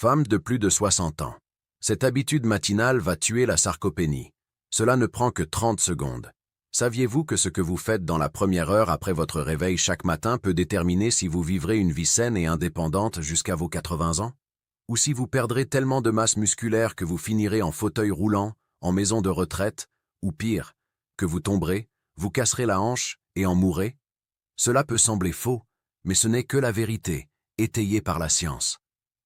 Femme de plus de 60 ans. Cette habitude matinale va tuer la sarcopénie. Cela ne prend que 30 secondes. Saviez-vous que ce que vous faites dans la première heure après votre réveil chaque matin peut déterminer si vous vivrez une vie saine et indépendante jusqu'à vos 80 ans? Ou si vous perdrez tellement de masse musculaire que vous finirez en fauteuil roulant, en maison de retraite, ou pire, que vous tomberez, vous casserez la hanche et en mourrez? Cela peut sembler faux, mais ce n'est que la vérité, étayée par la science.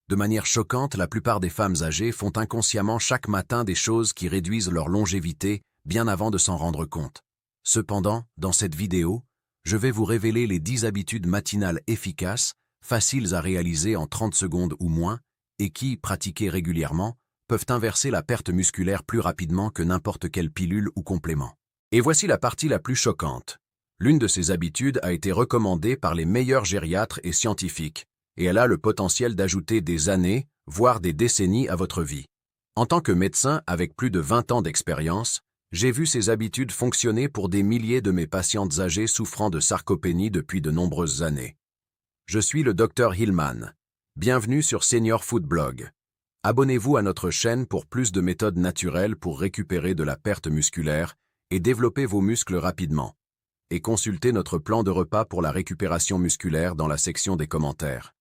De manière choquante, la plupart des femmes âgées font inconsciemment chaque matin des choses qui réduisent leur longévité bien avant de s'en rendre compte. Cependant, dans cette vidéo, je vais vous révéler les 10 habitudes matinales efficaces, faciles à réaliser en 30 secondes ou moins, et qui, pratiquées régulièrement, peuvent inverser la perte musculaire plus rapidement que n'importe quelle pilule ou complément. Et voici la partie la plus choquante. L'une de ces habitudes a été recommandée par les meilleurs gériatres et scientifiques, et elle a le potentiel d'ajouter des années, voire des décennies à votre vie. En tant que médecin avec plus de 20 ans d'expérience, j'ai vu ces habitudes fonctionner pour des milliers de mes patientes âgées souffrant de sarcopénie depuis de nombreuses années. Je suis le Dr Hillman. Bienvenue sur Senior Food Blog. Abonnez-vous à notre chaîne pour plus de méthodes naturelles pour récupérer de la perte musculaire et développer vos muscles rapidement. Et consultez notre plan de repas pour la récupération musculaire dans la section des commentaires.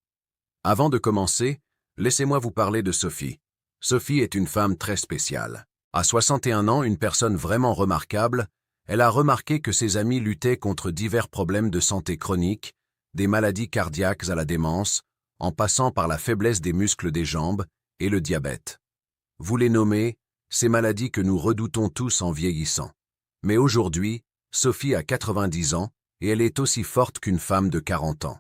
Avant de commencer, laissez-moi vous parler de Sophie. Sophie est une femme très spéciale. À 61 ans, une personne vraiment remarquable, elle a remarqué que ses amis luttaient contre divers problèmes de santé chroniques, des maladies cardiaques à la démence, en passant par la faiblesse des muscles des jambes et le diabète. Vous les nommez, ces maladies que nous redoutons tous en vieillissant. Mais aujourd'hui, Sophie a 90 ans et elle est aussi forte qu'une femme de 40 ans.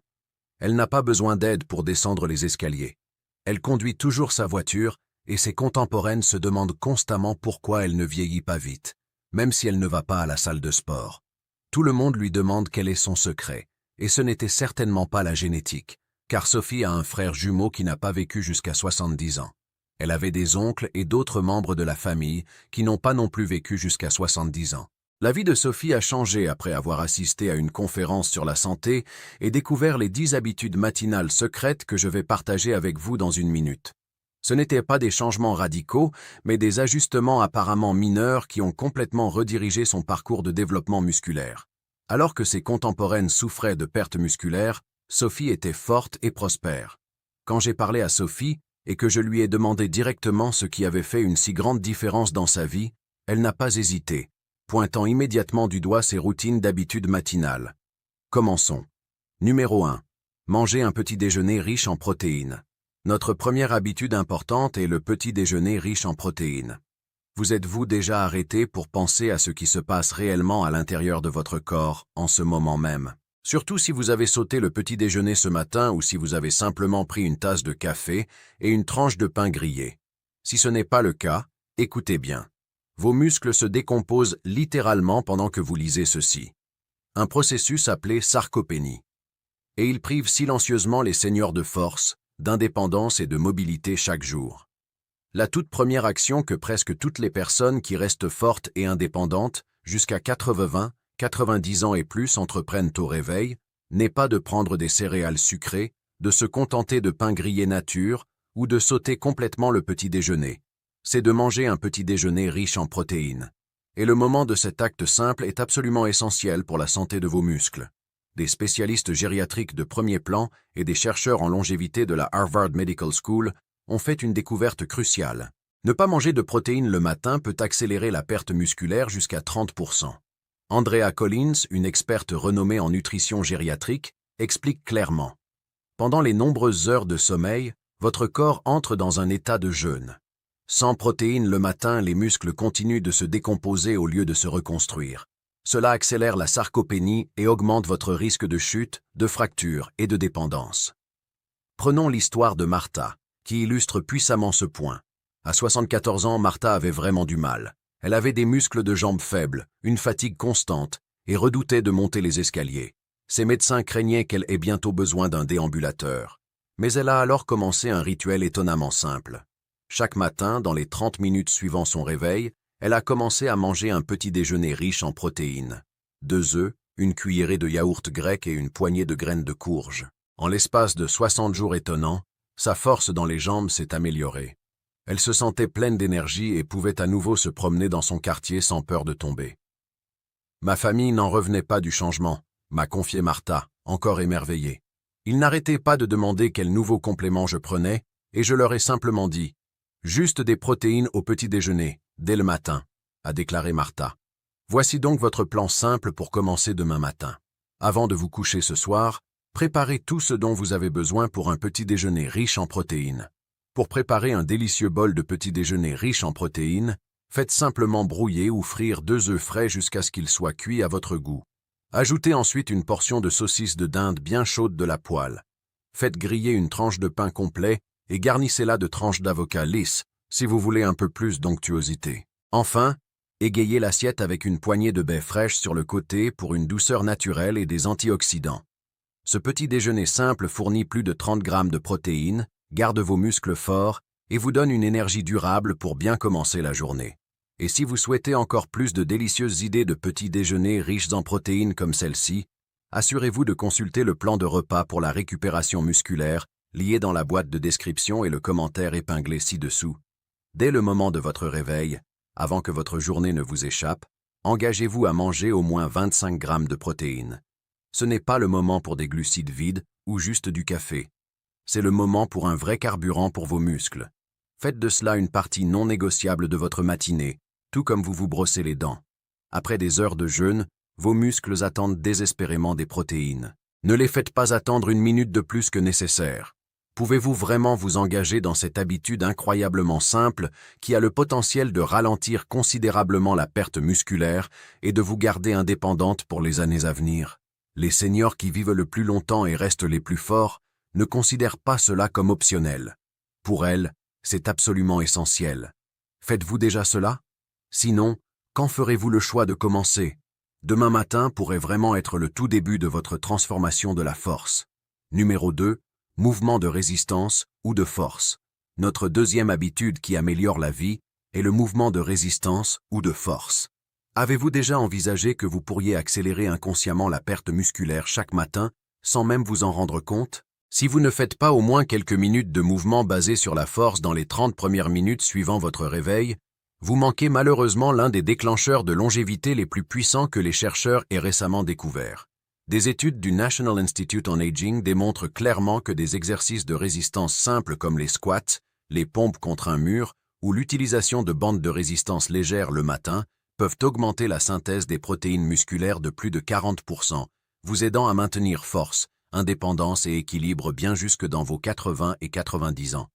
Elle n'a pas besoin d'aide pour descendre les escaliers. Elle conduit toujours sa voiture et ses contemporaines se demandent constamment pourquoi elle ne vieillit pas vite, même si elle ne va pas à la salle de sport. Tout le monde lui demande quel est son secret, et ce n'était certainement pas la génétique, car Sophie a un frère jumeau qui n'a pas vécu jusqu'à 70 ans. Elle avait des oncles et d'autres membres de la famille qui n'ont pas non plus vécu jusqu'à 70 ans. La vie de Sophie a changé après avoir assisté à une conférence sur la santé et découvert les 10 habitudes matinales secrètes que je vais partager avec vous dans une minute. Ce n'étaient pas des changements radicaux, mais des ajustements apparemment mineurs qui ont complètement redirigé son parcours de développement musculaire. Alors que ses contemporaines souffraient de perte musculaire, Sophie était forte et prospère. Quand j'ai parlé à Sophie et que je lui ai demandé directement ce qui avait fait une si grande différence dans sa vie, elle n'a pas hésité, pointant immédiatement du doigt ses routines d'habitude matinales. Commençons. Numéro 1. Manger un petit déjeuner riche en protéines. Notre première habitude importante est le petit déjeuner riche en protéines. Vous êtes-vous déjà arrêté pour penser à ce qui se passe réellement à l'intérieur de votre corps en ce moment même? Surtout si vous avez sauté le petit déjeuner ce matin ou si vous avez simplement pris une tasse de café et une tranche de pain grillé. Si ce n'est pas le cas, écoutez bien. Vos muscles se décomposent littéralement pendant que vous lisez ceci. Un processus appelé sarcopénie. Et il prive silencieusement les seigneurs de force, d'indépendance et de mobilité chaque jour. La toute première action que presque toutes les personnes qui restent fortes et indépendantes, jusqu'à 80, 90 ans et plus entreprennent au réveil, n'est pas de prendre des céréales sucrées, de se contenter de pain grillé nature ou de sauter complètement le petit déjeuner. C'est de manger un petit déjeuner riche en protéines. Et le moment de cet acte simple est absolument essentiel pour la santé de vos muscles. Des spécialistes gériatriques de premier plan et des chercheurs en longévité de la Harvard Medical School ont fait une découverte cruciale. Ne pas manger de protéines le matin peut accélérer la perte musculaire jusqu'à 30%. Andrea Collins, une experte renommée en nutrition gériatrique, explique clairement. Pendant les nombreuses heures de sommeil, votre corps entre dans un état de jeûne. Sans protéines le matin, les muscles continuent de se décomposer au lieu de se reconstruire. Cela accélère la sarcopénie et augmente votre risque de chute, de fracture et de dépendance. Prenons l'histoire de Martha, qui illustre puissamment ce point. À 74 ans, Martha avait vraiment du mal. Elle avait des muscles de jambes faibles, une fatigue constante, et redoutait de monter les escaliers. Ses médecins craignaient qu'elle ait bientôt besoin d'un déambulateur. Mais elle a alors commencé un rituel étonnamment simple. Chaque matin, dans les 30 minutes suivant son réveil, elle a commencé à manger un petit déjeuner riche en protéines. 2 œufs, une cuillerée de yaourt grec et une poignée de graines de courge. En l'espace de 60 jours étonnants, Sa force dans les jambes s'est améliorée. Elle se sentait pleine d'énergie et pouvait à nouveau se promener dans son quartier sans peur de tomber. Ma famille n'en revenait pas du changement, m'a confié Martha, encore émerveillée. Ils n'arrêtaient pas de demander quel nouveau complément je prenais, et je leur ai simplement dit « Juste des protéines au petit déjeuner, dès le matin », a déclaré Martha. Voici donc votre plan simple pour commencer demain matin. Avant de vous coucher ce soir, préparez tout ce dont vous avez besoin pour un petit déjeuner riche en protéines. Pour préparer un délicieux bol de petit déjeuner riche en protéines, faites simplement brouiller ou frire 2 œufs frais jusqu'à ce qu'ils soient cuits à votre goût. Ajoutez ensuite une portion de saucisse de dinde bien chaude de la poêle. Faites griller une tranche de pain complet et garnissez-la de tranches d'avocat lisse, si vous voulez un peu plus d'onctuosité. Enfin, égayez l'assiette avec une poignée de baies fraîches sur le côté pour une douceur naturelle et des antioxydants. Ce petit déjeuner simple fournit plus de 30 grammes de protéines, garde vos muscles forts et vous donne une énergie durable pour bien commencer la journée. Et si vous souhaitez encore plus de délicieuses idées de petits déjeuners riches en protéines comme celle-ci, assurez-vous de consulter le plan de repas pour la récupération musculaire lié dans la boîte de description et le commentaire épinglé ci-dessous. Dès le moment de votre réveil, avant que votre journée ne vous échappe, engagez-vous à manger au moins 25 grammes de protéines. Ce n'est pas le moment pour des glucides vides ou juste du café. C'est le moment pour un vrai carburant pour vos muscles. Faites de cela une partie non négociable de votre matinée, tout comme vous vous brossez les dents. Après des heures de jeûne, vos muscles attendent désespérément des protéines. Ne les faites pas attendre une minute de plus que nécessaire. Pouvez-vous vraiment vous engager dans cette habitude incroyablement simple qui a le potentiel de ralentir considérablement la perte musculaire et de vous garder indépendante pour les années à venir? Les seniors qui vivent le plus longtemps et restent les plus forts ne considèrent pas cela comme optionnel. Pour elles, c'est absolument essentiel. Faites-vous déjà cela? Sinon, quand ferez-vous le choix de commencer? Demain matin pourrait vraiment être le tout début de votre transformation de la force. Numéro 2. Mouvement de résistance ou de force. Notre deuxième habitude qui améliore la vie est le mouvement de résistance ou de force. Avez-vous déjà envisagé que vous pourriez accélérer inconsciemment la perte musculaire chaque matin sans même vous en rendre compte? Si vous ne faites pas au moins quelques minutes de mouvement basé sur la force dans les 30 premières minutes suivant votre réveil, vous manquez malheureusement l'un des déclencheurs de longévité les plus puissants que les chercheurs aient récemment découverts. Des études du National Institute on Aging démontrent clairement que des exercices de résistance simples comme les squats, les pompes contre un mur ou l'utilisation de bandes de résistance légères le matin peuvent augmenter la synthèse des protéines musculaires de plus de 40%, vous aidant à maintenir force, indépendance et équilibre bien jusque dans vos 80 et 90 ans.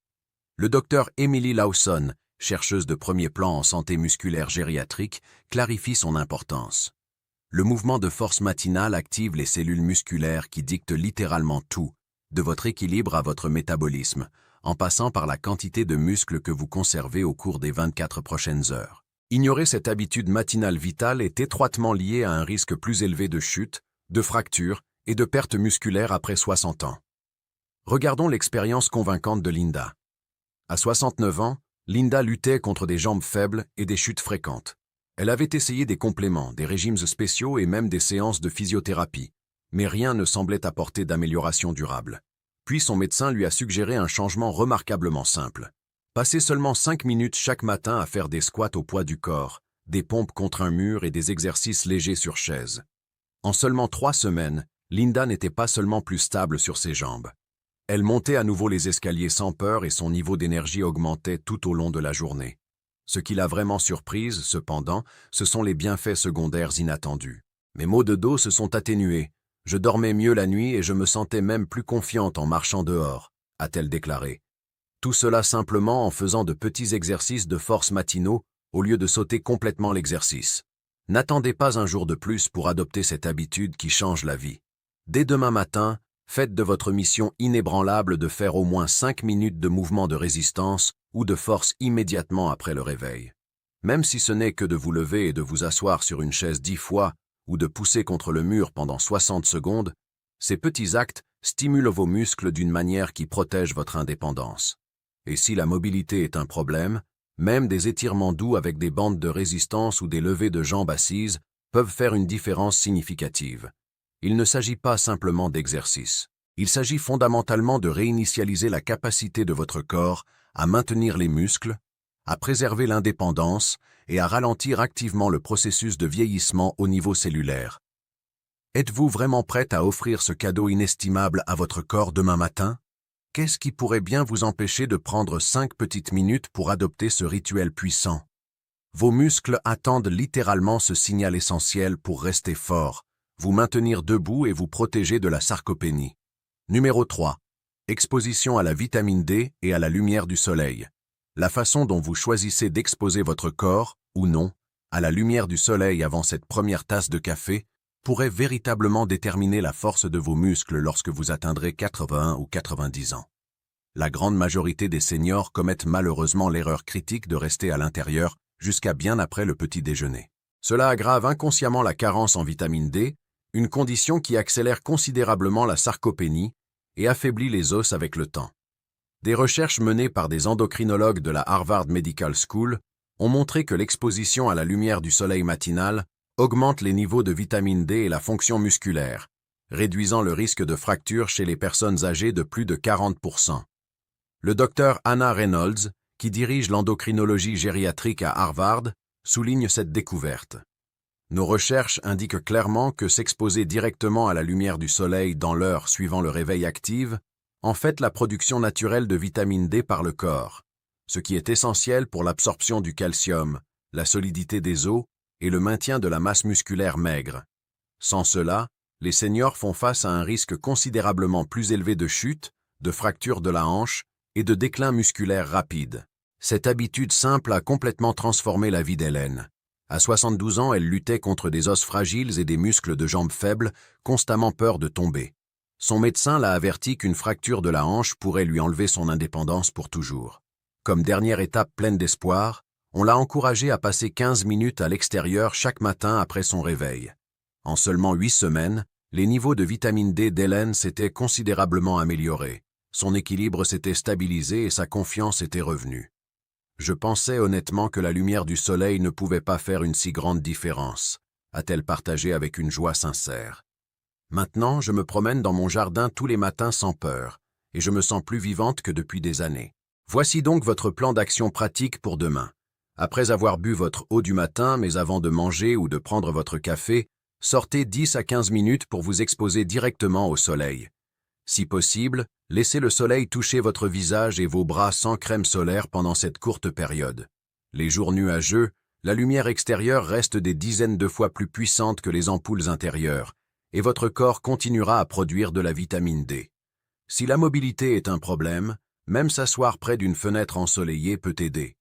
Le docteur Emily Lawson, chercheuse de premier plan en santé musculaire gériatrique, clarifie son importance. Le mouvement de force matinale active les cellules musculaires qui dictent littéralement tout, de votre équilibre à votre métabolisme, en passant par la quantité de muscles que vous conservez au cours des 24 prochaines heures. Ignorer cette habitude matinale vitale est étroitement lié à un risque plus élevé de chute, de fracture et de perte musculaire après 60 ans. Regardons l'expérience convaincante de Linda. À 69 ans, Linda luttait contre des jambes faibles et des chutes fréquentes. Elle avait essayé des compléments, des régimes spéciaux et même des séances de physiothérapie, mais rien ne semblait apporter d'amélioration durable. Puis son médecin lui a suggéré un changement remarquablement simple. Passer seulement 5 minutes chaque matin à faire des squats au poids du corps, des pompes contre un mur et des exercices légers sur chaise. En seulement 3 semaines, Linda n'était pas seulement plus stable sur ses jambes. Elle montait à nouveau les escaliers sans peur et son niveau d'énergie augmentait tout au long de la journée. Ce qui l'a vraiment surprise, cependant, ce sont les bienfaits secondaires inattendus. Mes maux de dos se sont atténués. Je dormais mieux la nuit et je me sentais même plus confiante en marchant dehors, a-t-elle déclaré. Tout cela simplement en faisant de petits exercices de force matinaux au lieu de sauter complètement l'exercice. N'attendez pas un jour de plus pour adopter cette habitude qui change la vie. Dès demain matin, faites de votre mission inébranlable de faire au moins 5 minutes de mouvement de résistance ou de force immédiatement après le réveil. Même si ce n'est que de vous lever et de vous asseoir sur une chaise 10 fois ou de pousser contre le mur pendant 60 secondes, ces petits actes stimulent vos muscles d'une manière qui protège votre indépendance. Et si la mobilité est un problème, même des étirements doux avec des bandes de résistance ou des levées de jambes assises peuvent faire une différence significative. Il ne s'agit pas simplement d'exercice. Il s'agit fondamentalement de réinitialiser la capacité de votre corps à maintenir les muscles, à préserver l'indépendance et à ralentir activement le processus de vieillissement au niveau cellulaire. Êtes-vous vraiment prête à offrir ce cadeau inestimable à votre corps demain matin? Qu'est-ce qui pourrait bien vous empêcher de prendre 5 petites minutes pour adopter ce rituel puissant? Vos muscles attendent littéralement ce signal essentiel pour rester forts, vous maintenir debout et vous protéger de la sarcopénie. Numéro 3. Exposition à la vitamine D et à la lumière du soleil. La façon dont vous choisissez d'exposer votre corps, ou non, à la lumière du soleil avant cette première tasse de café, pourrait véritablement déterminer la force de vos muscles lorsque vous atteindrez 80 ou 90 ans. La grande majorité des seniors commettent malheureusement l'erreur critique de rester à l'intérieur jusqu'à bien après le petit déjeuner. Cela aggrave inconsciemment la carence en vitamine D, une condition qui accélère considérablement la sarcopénie et affaiblit les os avec le temps. Des recherches menées par des endocrinologues de la Harvard Medical School ont montré que l'exposition à la lumière du soleil matinal augmente les niveaux de vitamine D et la fonction musculaire, réduisant le risque de fracture chez les personnes âgées de plus de 40%. Le docteur Anna Reynolds, qui dirige l'endocrinologie gériatrique à Harvard, souligne cette découverte. Nos recherches indiquent clairement que s'exposer directement à la lumière du soleil dans l'heure suivant le réveil active en fait la production naturelle de vitamine D par le corps, ce qui est essentiel pour l'absorption du calcium, la solidité des os et le maintien de la masse musculaire maigre. Sans cela, les seniors font face à un risque considérablement plus élevé de chute, de fracture de la hanche et de déclin musculaire rapide. Cette habitude simple a complètement transformé la vie d'Hélène. À 72 ans, elle luttait contre des os fragiles et des muscles de jambes faibles, constamment peur de tomber. Son médecin l'a averti qu'une fracture de la hanche pourrait lui enlever son indépendance pour toujours. Comme dernière étape pleine d'espoir, on l'a encouragée à passer 15 minutes à l'extérieur chaque matin après son réveil. En seulement 8 semaines, les niveaux de vitamine D d'Hélène s'étaient considérablement améliorés. Son équilibre s'était stabilisé et sa confiance était revenue. Je pensais honnêtement que la lumière du soleil ne pouvait pas faire une si grande différence, a-t-elle partagé avec une joie sincère. Maintenant, je me promène dans mon jardin tous les matins sans peur, et je me sens plus vivante que depuis des années. Voici donc votre plan d'action pratique pour demain. Après avoir bu votre eau du matin, mais avant de manger ou de prendre votre café, sortez 10 à 15 minutes pour vous exposer directement au soleil. Si possible, laissez le soleil toucher votre visage et vos bras sans crème solaire pendant cette courte période. Les jours nuageux, la lumière extérieure reste des dizaines de fois plus puissante que les ampoules intérieures, et votre corps continuera à produire de la vitamine D. Si la mobilité est un problème, même s'asseoir près d'une fenêtre ensoleillée peut aider.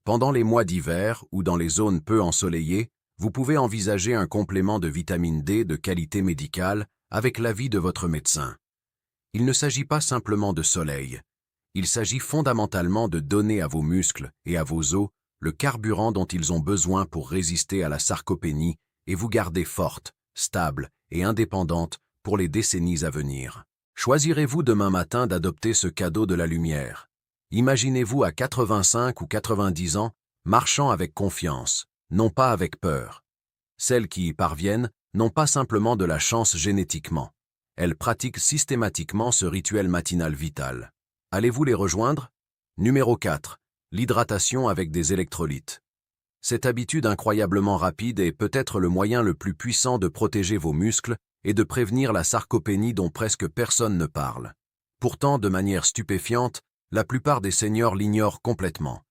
Pendant les mois d'hiver ou dans les zones peu ensoleillées, vous pouvez envisager un complément de vitamine D de qualité médicale avec l'avis de votre médecin. Il ne s'agit pas simplement de soleil. Il s'agit fondamentalement de donner à vos muscles et à vos os le carburant dont ils ont besoin pour résister à la sarcopénie et vous garder forte, stable et indépendante pour les décennies à venir. Choisirez-vous demain matin d'adopter ce cadeau de la lumière? Imaginez-vous à 85 ou 90 ans, marchant avec confiance, non pas avec peur. Celles qui y parviennent n'ont pas simplement de la chance génétiquement. Elles pratiquent systématiquement ce rituel matinal vital. Allez-vous les rejoindre? Numéro 4. L'hydratation avec des électrolytes. Cette habitude incroyablement rapide est peut-être le moyen le plus puissant de protéger vos muscles et de prévenir la sarcopénie dont presque personne ne parle. Pourtant, de manière stupéfiante, la plupart des seniors l'ignorent complètement.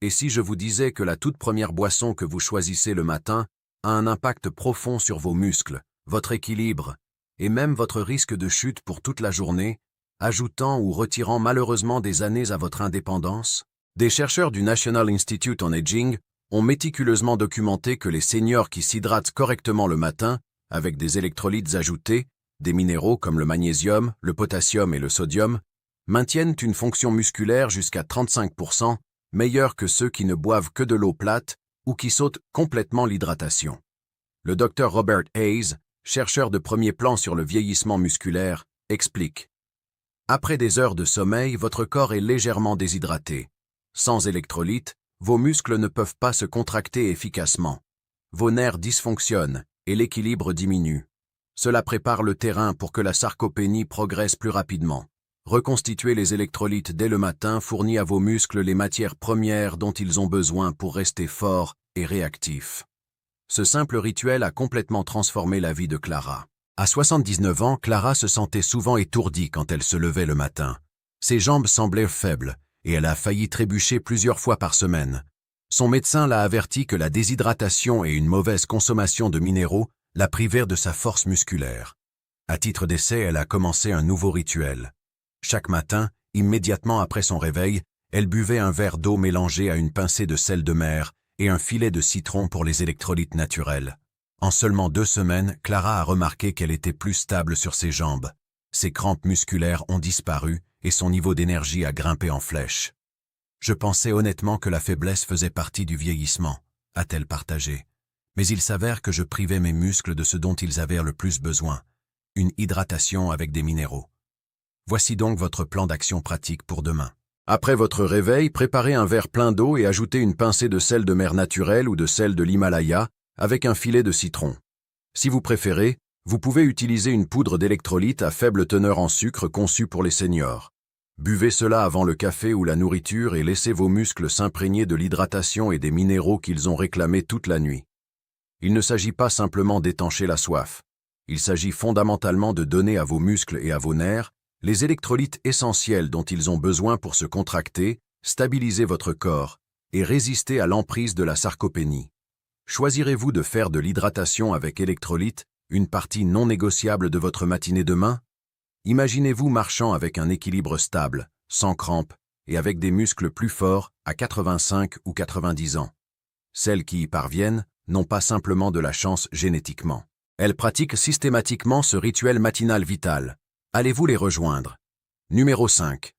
Et si je vous disais que la toute première boisson que vous choisissez le matin a un impact profond sur vos muscles, votre équilibre, et même votre risque de chute pour toute la journée, ajoutant ou retirant malheureusement des années à votre indépendance? Des chercheurs du National Institute on Aging ont méticuleusement documenté que les seniors qui s'hydratent correctement le matin, avec des électrolytes ajoutés, des minéraux comme le magnésium, le potassium et le sodium, maintiennent une fonction musculaire jusqu'à 35%, meilleure que ceux qui ne boivent que de l'eau plate ou qui sautent complètement l'hydratation. Le docteur Robert Hayes, chercheur de premier plan sur le vieillissement musculaire, explique. Après des heures de sommeil, votre corps est légèrement déshydraté. Sans électrolytes, vos muscles ne peuvent pas se contracter efficacement. Vos nerfs dysfonctionnent et l'équilibre diminue. Cela prépare le terrain pour que la sarcopénie progresse plus rapidement. Reconstituer les électrolytes dès le matin fournit à vos muscles les matières premières dont ils ont besoin pour rester forts et réactifs. Ce simple rituel a complètement transformé la vie de Clara. À 79 ans, Clara se sentait souvent étourdie quand elle se levait le matin. Ses jambes semblaient faibles, et elle a failli trébucher plusieurs fois par semaine. Son médecin l'a averti que la déshydratation et une mauvaise consommation de minéraux la privèrent de sa force musculaire. À titre d'essai, elle a commencé un nouveau rituel. Chaque matin, immédiatement après son réveil, elle buvait un verre d'eau mélangé à une pincée de sel de mer et un filet de citron pour les électrolytes naturels. En seulement 2 semaines, Clara a remarqué qu'elle était plus stable sur ses jambes. Ses crampes musculaires ont disparu et son niveau d'énergie a grimpé en flèche. « Je pensais honnêtement que la faiblesse faisait partie du vieillissement », a-t-elle partagé. Mais il s'avère que je privais mes muscles de ce dont ils avaient le plus besoin, une hydratation avec des minéraux. Voici donc votre plan d'action pratique pour demain. Après votre réveil, préparez un verre plein d'eau et ajoutez une pincée de sel de mer naturel ou de sel de l'Himalaya avec un filet de citron. Si vous préférez, vous pouvez utiliser une poudre d'électrolyte à faible teneur en sucre conçue pour les seniors. Buvez cela avant le café ou la nourriture et laissez vos muscles s'imprégner de l'hydratation et des minéraux qu'ils ont réclamés toute la nuit. Il ne s'agit pas simplement d'étancher la soif. Il s'agit fondamentalement de donner à vos muscles et à vos nerfs les électrolytes essentiels dont ils ont besoin pour se contracter, stabiliser votre corps et résister à l'emprise de la sarcopénie. Choisirez-vous de faire de l'hydratation avec électrolytes une partie non négociable de votre matinée demain? Imaginez-vous marchant avec un équilibre stable, sans crampes et avec des muscles plus forts à 85 ou 90 ans. Celles qui y parviennent n'ont pas simplement de la chance génétiquement. Elles pratiquent systématiquement ce rituel matinal vital. Allez-vous les rejoindre? Numéro 5.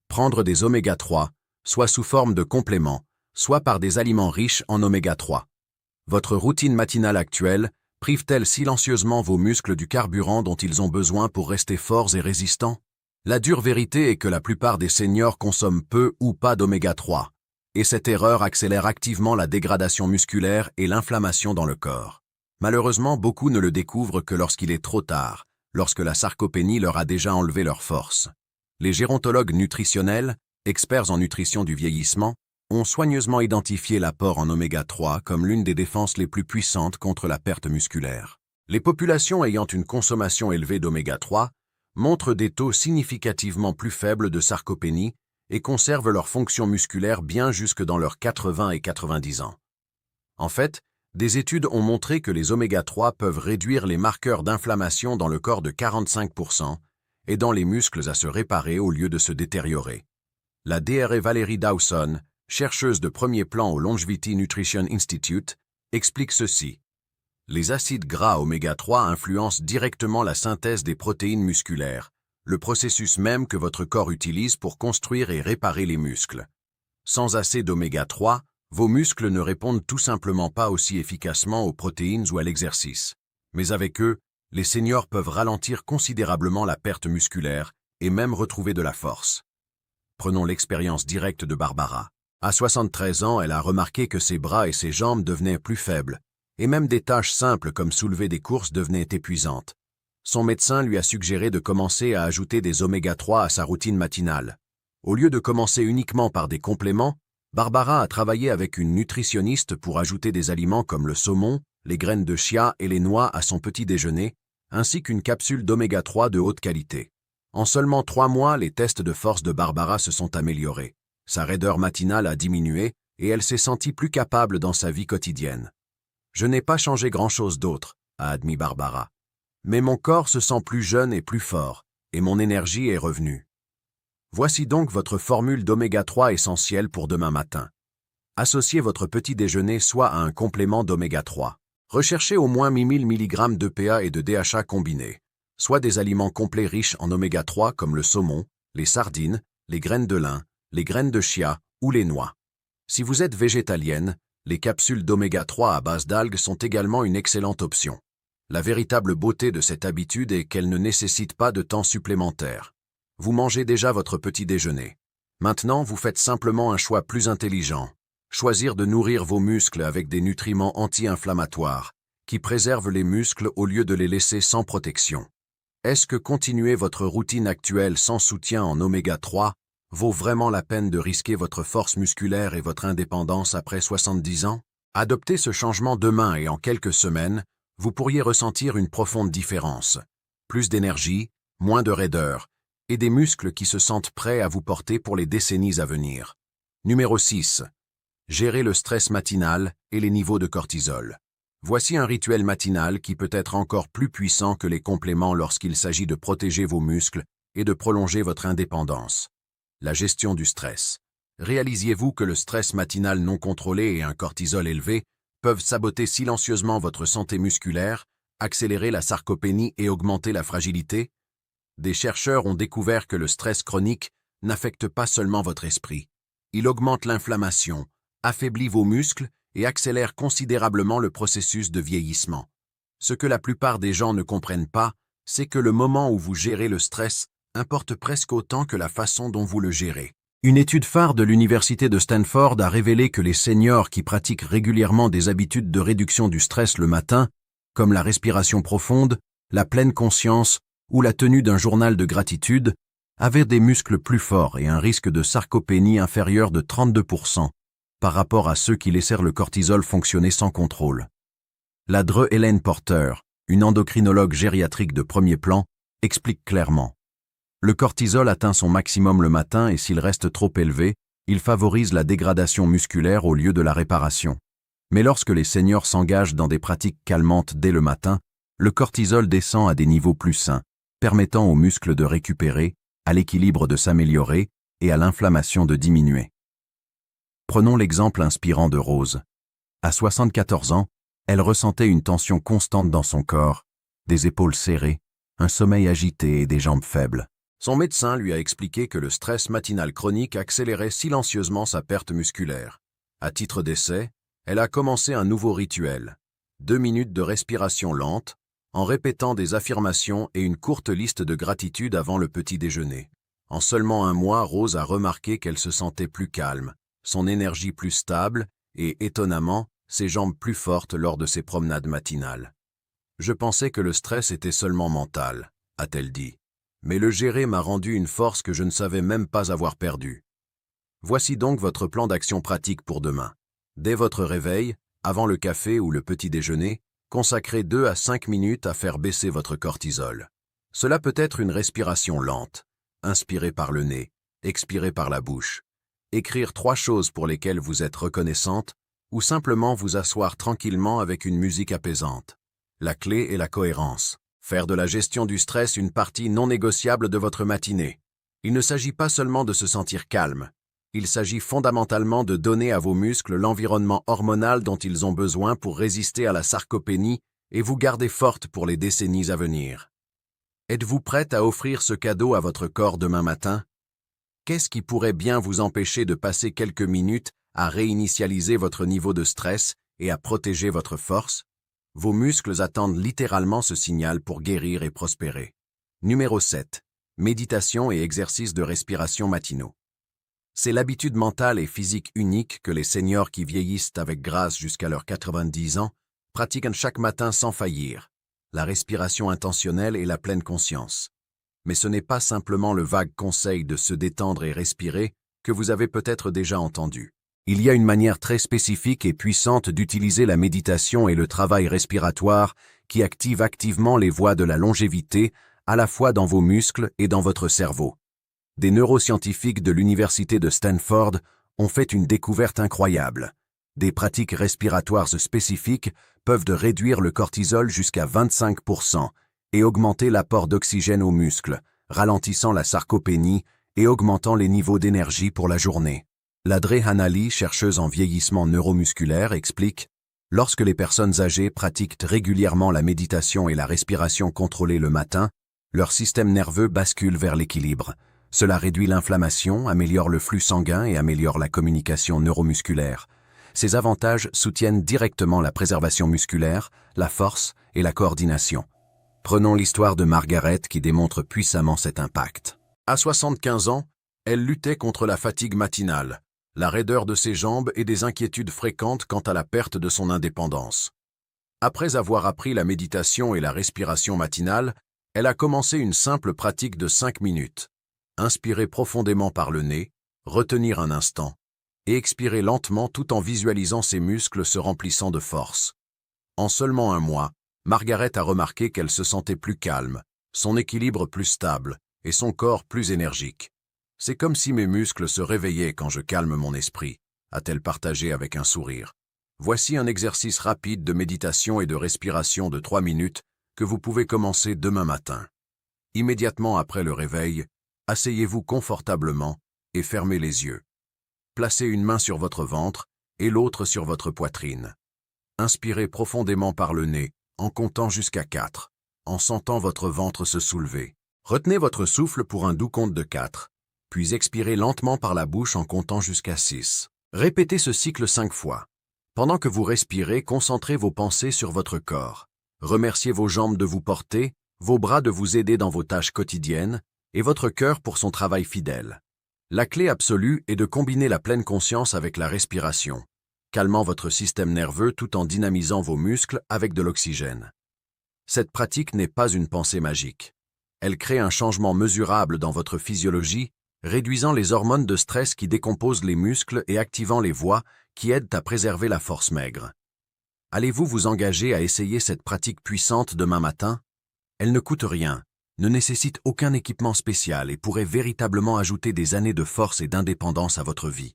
Prendre des oméga 3, soit sous forme de compléments, soit par des aliments riches en oméga 3. Votre routine matinale actuelle prive-t-elle silencieusement vos muscles du carburant dont ils ont besoin pour rester forts et résistants? La dure vérité est que la plupart des seniors consomment peu ou pas d'oméga 3, et cette erreur accélère activement la dégradation musculaire et l'inflammation dans le corps. Malheureusement, beaucoup ne le découvrent que lorsqu'il est trop tard, lorsque la sarcopénie leur a déjà enlevé leur force. Les gérontologues nutritionnels, experts en nutrition du vieillissement, ont soigneusement identifié l'apport en oméga 3 comme l'une des défenses les plus puissantes contre la perte musculaire. Les populations ayant une consommation élevée d'oméga 3 montrent des taux significativement plus faibles de sarcopénie et conservent leur fonction musculaire bien jusque dans leurs 80 et 90 ans. En fait, des études ont montré que les oméga 3 peuvent réduire les marqueurs d'inflammation dans le corps de 45%, aidant les muscles à se réparer au lieu de se détériorer. La Dr. Valerie Dawson, chercheuse de premier plan au Longevity Nutrition Institute, explique ceci. Les acides gras oméga 3 influencent directement la synthèse des protéines musculaires, le processus même que votre corps utilise pour construire et réparer les muscles. Sans assez d'oméga 3, vos muscles ne répondent tout simplement pas aussi efficacement aux protéines ou à l'exercice. Mais avec eux, les seniors peuvent ralentir considérablement la perte musculaire et même retrouver de la force. Prenons l'expérience directe de Barbara. À 73 ans, elle a remarqué que ses bras et ses jambes devenaient plus faibles, et même des tâches simples comme soulever des courses devenaient épuisantes. Son médecin lui a suggéré de commencer à ajouter des oméga 3 à sa routine matinale. Au lieu de commencer uniquement par des compléments, Barbara a travaillé avec une nutritionniste pour ajouter des aliments comme le saumon, les graines de chia et les noix à son petit déjeuner, ainsi qu'une capsule d'oméga 3 de haute qualité. En seulement 3 mois, les tests de force de Barbara se sont améliorés. Sa raideur matinale a diminué et elle s'est sentie plus capable dans sa vie quotidienne. « Je n'ai pas changé grand-chose d'autre », a admis Barbara. « Mais mon corps se sent plus jeune et plus fort, et mon énergie est revenue. » Voici donc votre formule d'oméga 3 essentielle pour demain matin. Associez votre petit déjeuner soit à un complément d'oméga 3. Recherchez au moins 1000 mg d'EPA et de DHA combinés, soit des aliments complets riches en oméga 3 comme le saumon, les sardines, les graines de lin, les graines de chia ou les noix. Si vous êtes végétalienne, les capsules d'oméga 3 à base d'algues sont également une excellente option. La véritable beauté de cette habitude est qu'elle ne nécessite pas de temps supplémentaire. Vous mangez déjà votre petit déjeuner. Maintenant, vous faites simplement un choix plus intelligent. Choisir de nourrir vos muscles avec des nutriments anti-inflammatoires, qui préserve les muscles au lieu de les laisser sans protection. Est-ce que continuer votre routine actuelle sans soutien en oméga 3 vaut vraiment la peine de risquer votre force musculaire et votre indépendance après 70 ans? Adoptez ce changement demain et en quelques semaines, vous pourriez ressentir une profonde différence. Plus d'énergie, moins de raideur, et des muscles qui se sentent prêts à vous porter pour les décennies à venir. Numéro 6. Gérer le stress matinal et les niveaux de cortisol. Voici un rituel matinal qui peut être encore plus puissant que les compléments lorsqu'il s'agit de protéger vos muscles et de prolonger votre indépendance. La gestion du stress. Réalisiez-vous que le stress matinal non contrôlé et un cortisol élevé peuvent saboter silencieusement votre santé musculaire, accélérer la sarcopénie et augmenter la fragilité? Des chercheurs ont découvert que le stress chronique n'affecte pas seulement votre esprit. Il augmente l'inflammation, affaiblit vos muscles et accélère considérablement le processus de vieillissement. Ce que la plupart des gens ne comprennent pas, c'est que le moment où vous gérez le stress importe presque autant que la façon dont vous le gérez. Une étude phare de l'Université de Stanford a révélé que les seniors qui pratiquent régulièrement des habitudes de réduction du stress le matin, comme la respiration profonde, la pleine conscience ou la tenue d'un journal de gratitude, avaient des muscles plus forts et un risque de sarcopénie inférieur de 32%, par rapport à ceux qui laissèrent le cortisol fonctionner sans contrôle. La Dre Helen Porter, une endocrinologue gériatrique de premier plan, explique clairement. Le cortisol atteint son maximum le matin et s'il reste trop élevé, il favorise la dégradation musculaire au lieu de la réparation. Mais lorsque les seniors s'engagent dans des pratiques calmantes dès le matin, le cortisol descend à des niveaux plus sains, permettant aux muscles de récupérer, à l'équilibre de s'améliorer et à l'inflammation de diminuer. Prenons l'exemple inspirant de Rose. À 74 ans, elle ressentait une tension constante dans son corps, des épaules serrées, un sommeil agité et des jambes faibles. Son médecin lui a expliqué que le stress matinal chronique accélérait silencieusement sa perte musculaire. À titre d'essai, elle a commencé un nouveau rituel. 2 minutes de respiration lente, en répétant des affirmations et une courte liste de gratitude avant le petit déjeuner. En seulement un mois, Rose a remarqué qu'elle se sentait plus calme, son énergie plus stable et, étonnamment, ses jambes plus fortes lors de ses promenades matinales. « Je pensais que le stress était seulement mental », a-t-elle dit. Mais le gérer m'a rendu une force que je ne savais même pas avoir perdue. Voici donc votre plan d'action pratique pour demain. Dès votre réveil, avant le café ou le petit déjeuner, consacrez 2 à 5 minutes à faire baisser votre cortisol. Cela peut être une respiration lente, inspirez par le nez, expirez par la bouche, écrire 3 choses pour lesquelles vous êtes reconnaissante ou simplement vous asseoir tranquillement avec une musique apaisante. La clé est la cohérence. Faire de la gestion du stress une partie non négociable de votre matinée. Il ne s'agit pas seulement de se sentir calme. Il s'agit fondamentalement de donner à vos muscles l'environnement hormonal dont ils ont besoin pour résister à la sarcopénie et vous garder forte pour les décennies à venir. Êtes-vous prête à offrir ce cadeau à votre corps demain matin? Qu'est-ce qui pourrait bien vous empêcher de passer quelques minutes à réinitialiser votre niveau de stress et à protéger votre force? Vos muscles attendent littéralement ce signal pour guérir et prospérer. Numéro 7. Méditation et exercices de respiration matinaux. C'est l'habitude mentale et physique unique que les seniors qui vieillissent avec grâce jusqu'à leurs 90 ans pratiquent chaque matin sans faillir. La respiration intentionnelle et la pleine conscience. Mais ce n'est pas simplement le vague conseil de se détendre et respirer que vous avez peut-être déjà entendu. Il y a une manière très spécifique et puissante d'utiliser la méditation et le travail respiratoire qui active activement les voies de la longévité, à la fois dans vos muscles et dans votre cerveau. Des neuroscientifiques de l'Université de Stanford ont fait une découverte incroyable. Des pratiques respiratoires spécifiques peuvent réduire le cortisol jusqu'à 25% et augmenter l'apport d'oxygène aux muscles, ralentissant la sarcopénie et augmentant les niveaux d'énergie pour la journée. La Dre Hanali, chercheuse en vieillissement neuromusculaire, explique « Lorsque les personnes âgées pratiquent régulièrement la méditation et la respiration contrôlée le matin, leur système nerveux bascule vers l'équilibre. Cela réduit l'inflammation, améliore le flux sanguin et améliore la communication neuromusculaire. Ces avantages soutiennent directement la préservation musculaire, la force et la coordination. Prenons l'histoire de Margaret qui démontre puissamment cet impact. À 75 ans, elle luttait contre la fatigue matinale, la raideur de ses jambes et des inquiétudes fréquentes quant à la perte de son indépendance. Après avoir appris la méditation et la respiration matinale, elle a commencé une simple pratique de 5 minutes. Inspirez profondément par le nez, retenir un instant, et expirer lentement tout en visualisant ses muscles se remplissant de force. En seulement un mois, Margaret a remarqué qu'elle se sentait plus calme, son équilibre plus stable et son corps plus énergique. C'est comme si mes muscles se réveillaient quand je calme mon esprit, a-t-elle partagé avec un sourire. Voici un exercice rapide de méditation et de respiration de 3 minutes que vous pouvez commencer demain matin. Immédiatement après le réveil, asseyez-vous confortablement et fermez les yeux. Placez une main sur votre ventre et l'autre sur votre poitrine. Inspirez profondément par le nez en comptant jusqu'à 4, en sentant votre ventre se soulever. Retenez votre souffle pour un doux compte de 4, puis expirez lentement par la bouche en comptant jusqu'à 6. Répétez ce cycle 5 fois. Pendant que vous respirez, concentrez vos pensées sur votre corps. Remerciez vos jambes de vous porter, vos bras de vous aider dans vos tâches quotidiennes, et votre cœur pour son travail fidèle. La clé absolue est de combiner la pleine conscience avec la respiration, calmant votre système nerveux tout en dynamisant vos muscles avec de l'oxygène. Cette pratique n'est pas une pensée magique. Elle crée un changement mesurable dans votre physiologie, réduisant les hormones de stress qui décomposent les muscles et activant les voies qui aident à préserver la force maigre. Allez-vous vous engager à essayer cette pratique puissante demain matin? Elle ne coûte rien, ne nécessite aucun équipement spécial et pourrait véritablement ajouter des années de force et d'indépendance à votre vie.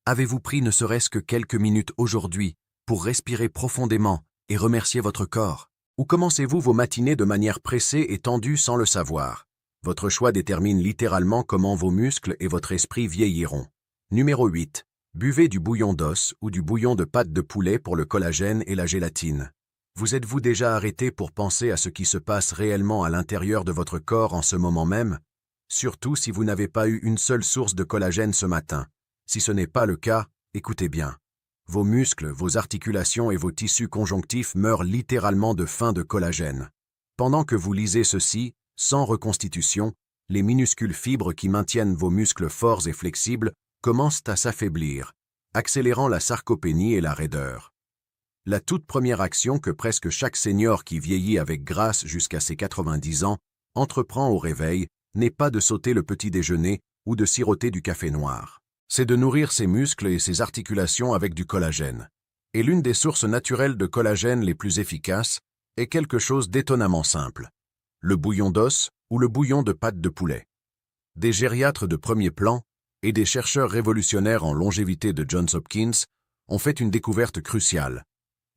Avez-vous pris ne serait-ce que quelques minutes aujourd'hui pour respirer profondément et remercier votre corps? Ou commencez-vous vos matinées de manière pressée et tendue sans le savoir? Votre choix détermine littéralement comment vos muscles et votre esprit vieilliront. Numéro 8. Buvez du bouillon d'os ou du bouillon de pâte de poulet pour le collagène et la gélatine. Vous êtes-vous déjà arrêté pour penser à ce qui se passe réellement à l'intérieur de votre corps en ce moment même? Surtout si vous n'avez pas eu une seule source de collagène ce matin. Si ce n'est pas le cas, écoutez bien. Vos muscles, vos articulations et vos tissus conjonctifs meurent littéralement de faim de collagène. Pendant que vous lisez ceci, sans reconstitution, les minuscules fibres qui maintiennent vos muscles forts et flexibles commencent à s'affaiblir, accélérant la sarcopénie et la raideur. La toute première action que presque chaque senior qui vieillit avec grâce jusqu'à ses 90 ans entreprend au réveil n'est pas de sauter le petit déjeuner ou de siroter du café noir. C'est de nourrir ses muscles et ses articulations avec du collagène. Et l'une des sources naturelles de collagène les plus efficaces est quelque chose d'étonnamment simple. Le bouillon d'os ou le bouillon de pâte de poulet. Des gériatres de premier plan et des chercheurs révolutionnaires en longévité de Johns Hopkins ont fait une découverte cruciale.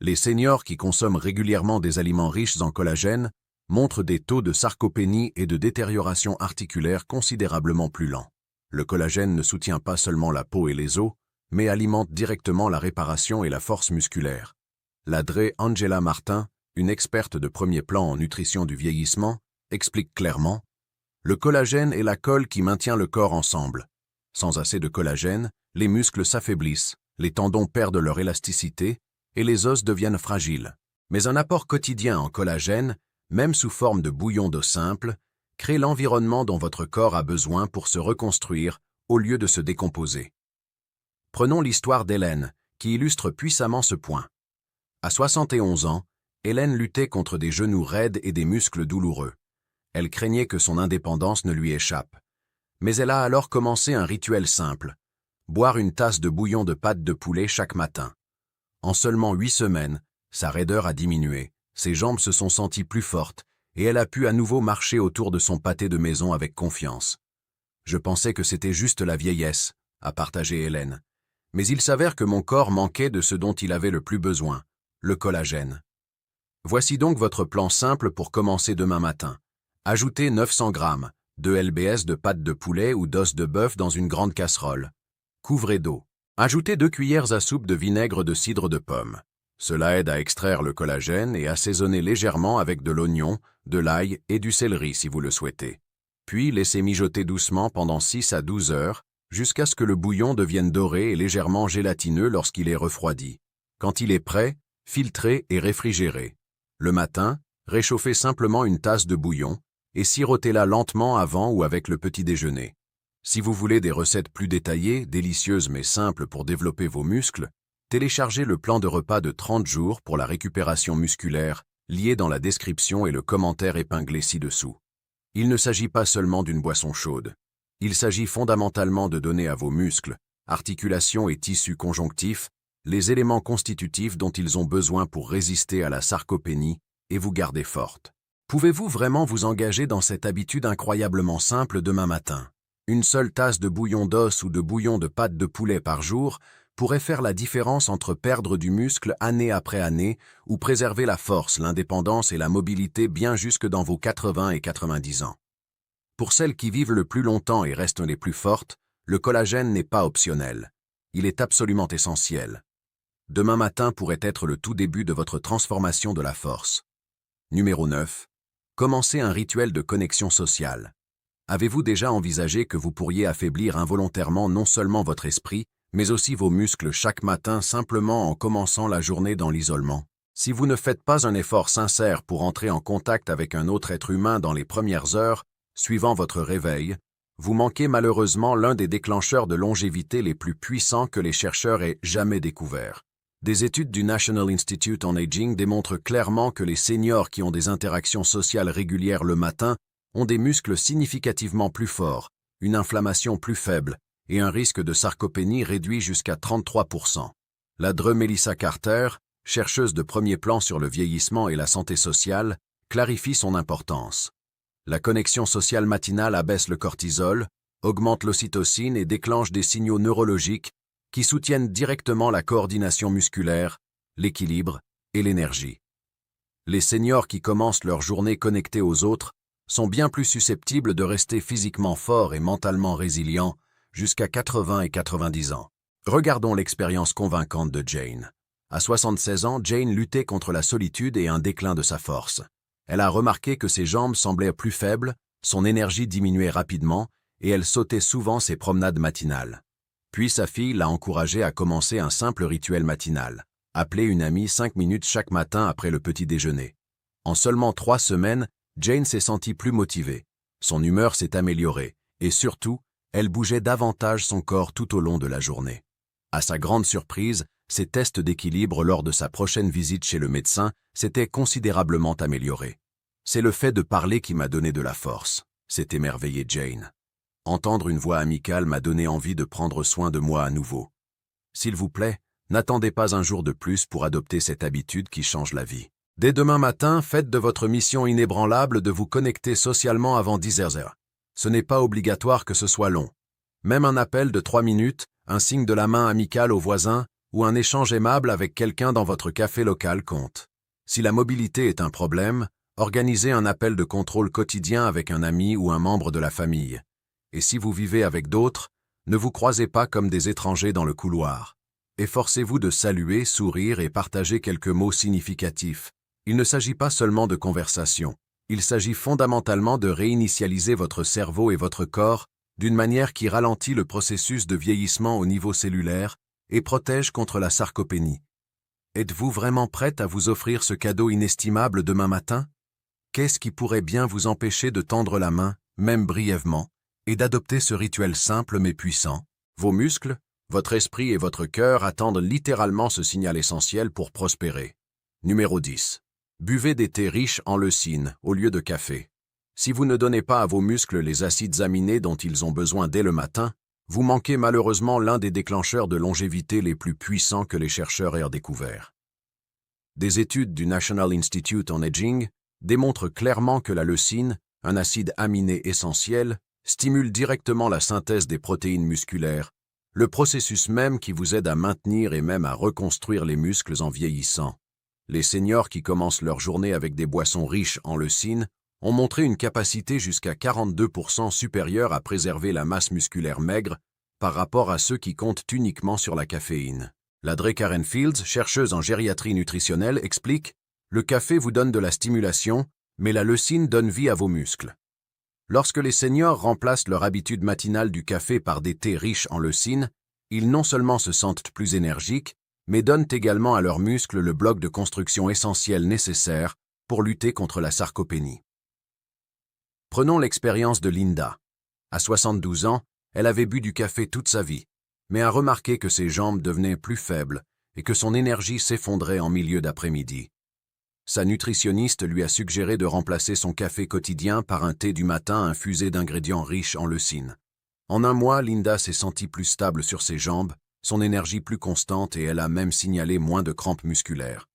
Les seniors qui consomment régulièrement des aliments riches en collagène montrent des taux de sarcopénie et de détérioration articulaire considérablement plus lents. Le collagène ne soutient pas seulement la peau et les os, mais alimente directement la réparation et la force musculaire. La Dre Angela Martin, une experte de premier plan en nutrition du vieillissement, explique clairement « Le collagène est la colle qui maintient le corps ensemble. Sans assez de collagène, les muscles s'affaiblissent, les tendons perdent leur élasticité et les os deviennent fragiles. Mais un apport quotidien en collagène, même sous forme de bouillon d'eau simple, crée l'environnement dont votre corps a besoin pour se reconstruire au lieu de se décomposer. » Prenons l'histoire d'Hélène, qui illustre puissamment ce point. À 71 ans, Hélène luttait contre des genoux raides et des muscles douloureux. Elle craignait que son indépendance ne lui échappe. Mais elle a alors commencé un rituel simple, boire une tasse de bouillon de pâte de poulet chaque matin. En seulement 8 semaines, sa raideur a diminué, ses jambes se sont senties plus fortes et elle a pu à nouveau marcher autour de son pâté de maison avec confiance. « Je pensais que c'était juste la vieillesse », a partagé Hélène. « Mais il s'avère que mon corps manquait de ce dont il avait le plus besoin, le collagène. » Voici donc votre plan simple pour commencer demain matin. Ajoutez 900 g, 2 lbs de pâte de poulet ou d'os de bœuf dans une grande casserole. Couvrez d'eau. Ajoutez 2 cuillères à soupe de vinaigre de cidre de pomme. Cela aide à extraire le collagène et assaisonner légèrement avec de l'oignon, de l'ail et du céleri si vous le souhaitez. Puis laissez mijoter doucement pendant 6 à 12 heures, jusqu'à ce que le bouillon devienne doré et légèrement gélatineux lorsqu'il est refroidi. Quand il est prêt, filtrez et réfrigérez. Le matin, réchauffez simplement une tasse de bouillon et sirotez-la lentement avant ou avec le petit déjeuner. Si vous voulez des recettes plus détaillées, délicieuses mais simples pour développer vos muscles, Téléchargez le plan de repas de 30 jours pour la récupération musculaire, lié dans la description et le commentaire épinglé ci-dessous. Il ne s'agit pas seulement d'une boisson chaude. Il s'agit fondamentalement de donner à vos muscles, articulations et tissus conjonctifs les éléments constitutifs dont ils ont besoin pour résister à la sarcopénie et vous garder forte. Pouvez-vous vraiment vous engager dans cette habitude incroyablement simple demain matin? Une seule tasse de bouillon d'os ou de bouillon de pâte de poulet par jour pourrait faire la différence entre perdre du muscle année après année ou préserver la force, l'indépendance et la mobilité bien jusque dans vos 80 et 90 ans. Pour celles qui vivent le plus longtemps et restent les plus fortes, le collagène n'est pas optionnel. Il est absolument essentiel. Demain matin pourrait être le tout début de votre transformation de la force. Numéro 9. Commencez un rituel de connexion sociale. Avez-vous déjà envisagé que vous pourriez affaiblir involontairement non seulement votre esprit, mais aussi vos muscles chaque matin simplement en commençant la journée dans l'isolement? Si vous ne faites pas un effort sincère pour entrer en contact avec un autre être humain dans les premières heures, suivant votre réveil, vous manquez malheureusement l'un des déclencheurs de longévité les plus puissants que les chercheurs aient jamais découverts. Des études du National Institute on Aging démontrent clairement que les seniors qui ont des interactions sociales régulières le matin ont des muscles significativement plus forts, une inflammation plus faible et un risque de sarcopénie réduit jusqu'à 33%. La Dre Melissa Carter, chercheuse de premier plan sur le vieillissement et la santé sociale, clarifie son importance. La connexion sociale matinale abaisse le cortisol, augmente l'ocytocine et déclenche des signaux neurologiques qui soutiennent directement la coordination musculaire, l'équilibre et l'énergie. Les seniors qui commencent leur journée connectés aux autres sont bien plus susceptibles de rester physiquement forts et mentalement résilients jusqu'à 80 et 90 ans. Regardons l'expérience convaincante de Jane. À 76 ans, Jane luttait contre la solitude et un déclin de sa force. Elle a remarqué que ses jambes semblaient plus faibles, son énergie diminuait rapidement et elle sautait souvent ses promenades matinales. Puis sa fille l'a encouragée à commencer un simple rituel matinal, appeler une amie 5 minutes chaque matin après le petit déjeuner. En seulement 3 semaines, Jane s'est sentie plus motivée, son humeur s'est améliorée, et surtout, elle bougeait davantage son corps tout au long de la journée. À sa grande surprise, ses tests d'équilibre lors de sa prochaine visite chez le médecin s'étaient considérablement améliorés. C'est le fait de parler qui m'a donné de la force, s'est émerveillée Jane. Entendre une voix amicale m'a donné envie de prendre soin de moi à nouveau. S'il vous plaît, n'attendez pas un jour de plus pour adopter cette habitude qui change la vie. Dès demain matin, faites de votre mission inébranlable de vous connecter socialement avant 10 heures. Ce n'est pas obligatoire que ce soit long. Même un appel de 3 minutes, un signe de la main amical au voisin ou un échange aimable avec quelqu'un dans votre café local compte. Si la mobilité est un problème, organisez un appel de contrôle quotidien avec un ami ou un membre de la famille. Et si vous vivez avec d'autres, ne vous croisez pas comme des étrangers dans le couloir. Efforcez-vous de saluer, sourire et partager quelques mots significatifs. Il ne s'agit pas seulement de conversation. Il s'agit fondamentalement de réinitialiser votre cerveau et votre corps d'une manière qui ralentit le processus de vieillissement au niveau cellulaire et protège contre la sarcopénie. Êtes-vous vraiment prête à vous offrir ce cadeau inestimable demain matin? Qu'est-ce qui pourrait bien vous empêcher de tendre la main, même brièvement, et d'adopter ce rituel simple mais puissant? Vos muscles, votre esprit et votre cœur attendent littéralement ce signal essentiel pour prospérer. Numéro 10. Buvez des thés riches en leucine au lieu de café. Si vous ne donnez pas à vos muscles les acides aminés dont ils ont besoin dès le matin, vous manquez malheureusement l'un des déclencheurs de longévité les plus puissants que les chercheurs aient découverts. Des études du National Institute on Aging démontrent clairement que la leucine, un acide aminé essentiel, stimule directement la synthèse des protéines musculaires, le processus même qui vous aide à maintenir et même à reconstruire les muscles en vieillissant. Les seniors qui commencent leur journée avec des boissons riches en leucine ont montré une capacité jusqu'à 42% supérieure à préserver la masse musculaire maigre par rapport à ceux qui comptent uniquement sur la caféine. La Dre Karen Fields, chercheuse en gériatrie nutritionnelle, explique « Le café vous donne de la stimulation, mais la leucine donne vie à vos muscles. » Lorsque les seniors remplacent leur habitude matinale du café par des thés riches en leucine, ils non seulement se sentent plus énergiques, mais donnent également à leurs muscles le bloc de construction essentiel nécessaire pour lutter contre la sarcopénie. Prenons l'expérience de Linda. À 72 ans, elle avait bu du café toute sa vie, mais a remarqué que ses jambes devenaient plus faibles et que son énergie s'effondrait en milieu d'après-midi. Sa nutritionniste lui a suggéré de remplacer son café quotidien par un thé du matin infusé d'ingrédients riches en leucine. En un mois, Linda s'est sentie plus stable sur ses jambes, son énergie plus constante et elle a même signalé moins de crampes musculaires.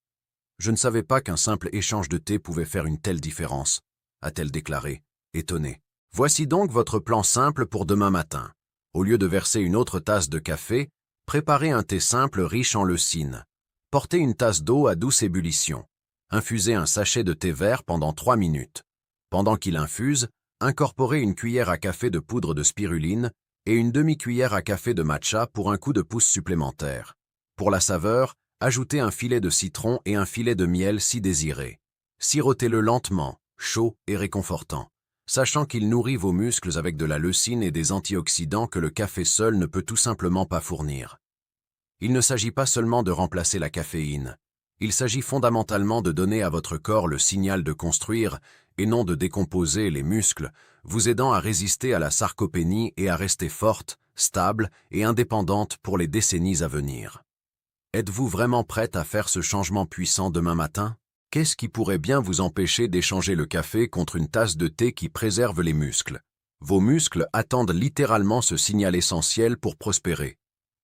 Je ne savais pas qu'un simple échange de thé pouvait faire une telle différence, a-t-elle déclaré, étonnée. Voici donc votre plan simple pour demain matin. Au lieu de verser une autre tasse de café, préparez un thé simple riche en leucine. Portez une tasse d'eau à douce ébullition. Infusez un sachet de thé vert pendant 3 minutes. Pendant qu'il infuse, incorporez une cuillère à café de poudre de spiruline et une demi-cuillère à café de matcha pour un coup de pouce supplémentaire. Pour la saveur, ajoutez un filet de citron et un filet de miel si désiré. Sirotez-le lentement, chaud et réconfortant, sachant qu'il nourrit vos muscles avec de la leucine et des antioxydants que le café seul ne peut tout simplement pas fournir. Il ne s'agit pas seulement de remplacer la caféine. Il s'agit fondamentalement de donner à votre corps le signal de construire et non de décomposer les muscles, vous aidant à résister à la sarcopénie et à rester forte, stable et indépendante pour les décennies à venir. Êtes-vous vraiment prête à faire ce changement puissant demain matin? Qu'est-ce qui pourrait bien vous empêcher d'échanger le café contre une tasse de thé qui préserve les muscles? Vos muscles attendent littéralement ce signal essentiel pour prospérer.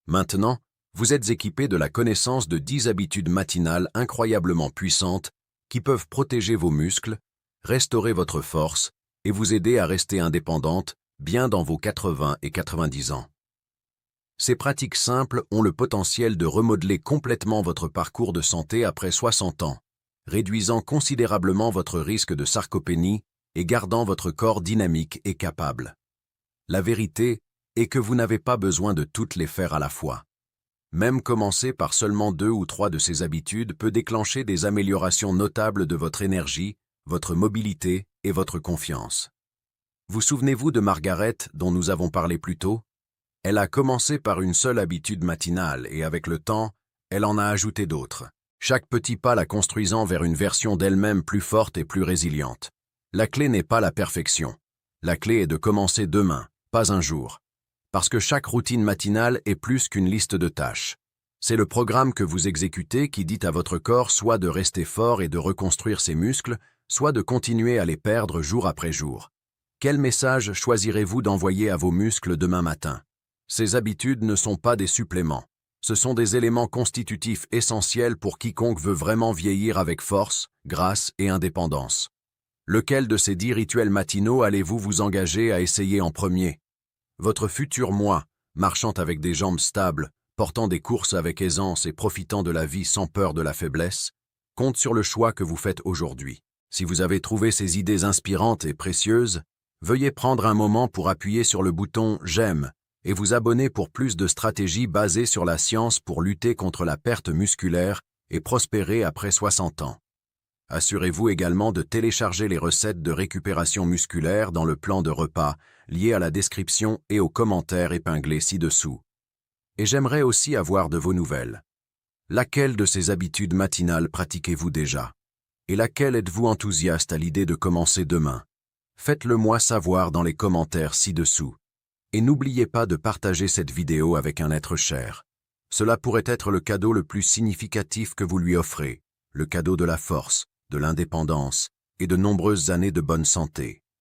Maintenant, vous êtes équipé de la connaissance de 10 habitudes matinales incroyablement puissantes qui peuvent protéger vos muscles, restaurer votre force et vous aider à rester indépendante, bien dans vos 80 et 90 ans. Ces pratiques simples ont le potentiel de remodeler complètement votre parcours de santé après 60 ans, réduisant considérablement votre risque de sarcopénie et gardant votre corps dynamique et capable. La vérité est que vous n'avez pas besoin de toutes les faire à la fois. Même commencer par seulement 2 ou 3 de ces habitudes peut déclencher des améliorations notables de votre énergie, votre mobilité et votre confiance. Vous souvenez-vous de Margaret dont nous avons parlé plus tôt? Elle a commencé par une seule habitude matinale et avec le temps, elle en a ajouté d'autres, chaque petit pas la construisant vers une version d'elle-même plus forte et plus résiliente. La clé n'est pas la perfection. La clé est de commencer demain, pas un jour. Parce que chaque routine matinale est plus qu'une liste de tâches. C'est le programme que vous exécutez qui dit à votre corps soit de rester fort et de reconstruire ses muscles, soit de continuer à les perdre jour après jour. Quel message choisirez-vous d'envoyer à vos muscles demain matin? Ces habitudes ne sont pas des suppléments. Ce sont des éléments constitutifs essentiels pour quiconque veut vraiment vieillir avec force, grâce et indépendance. Lequel de ces 10 rituels matinaux allez-vous vous engager à essayer en premier? Votre futur moi, marchant avec des jambes stables, portant des courses avec aisance et profitant de la vie sans peur de la faiblesse, compte sur le choix que vous faites aujourd'hui. Si vous avez trouvé ces idées inspirantes et précieuses, veuillez prendre un moment pour appuyer sur le bouton « J'aime » et vous abonner pour plus de stratégies basées sur la science pour lutter contre la perte musculaire et prospérer après 60 ans. Assurez-vous également de télécharger les recettes de récupération musculaire dans le plan de repas lié à la description et aux commentaires épinglés ci-dessous. Et j'aimerais aussi avoir de vos nouvelles. Laquelle de ces habitudes matinales pratiquez-vous déjà? Et laquelle êtes-vous enthousiaste à l'idée de commencer demain? Faites-le moi savoir dans les commentaires ci-dessous. Et n'oubliez pas de partager cette vidéo avec un être cher. Cela pourrait être le cadeau le plus significatif que vous lui offrez, le cadeau de la force, de l'indépendance et de nombreuses années de bonne santé.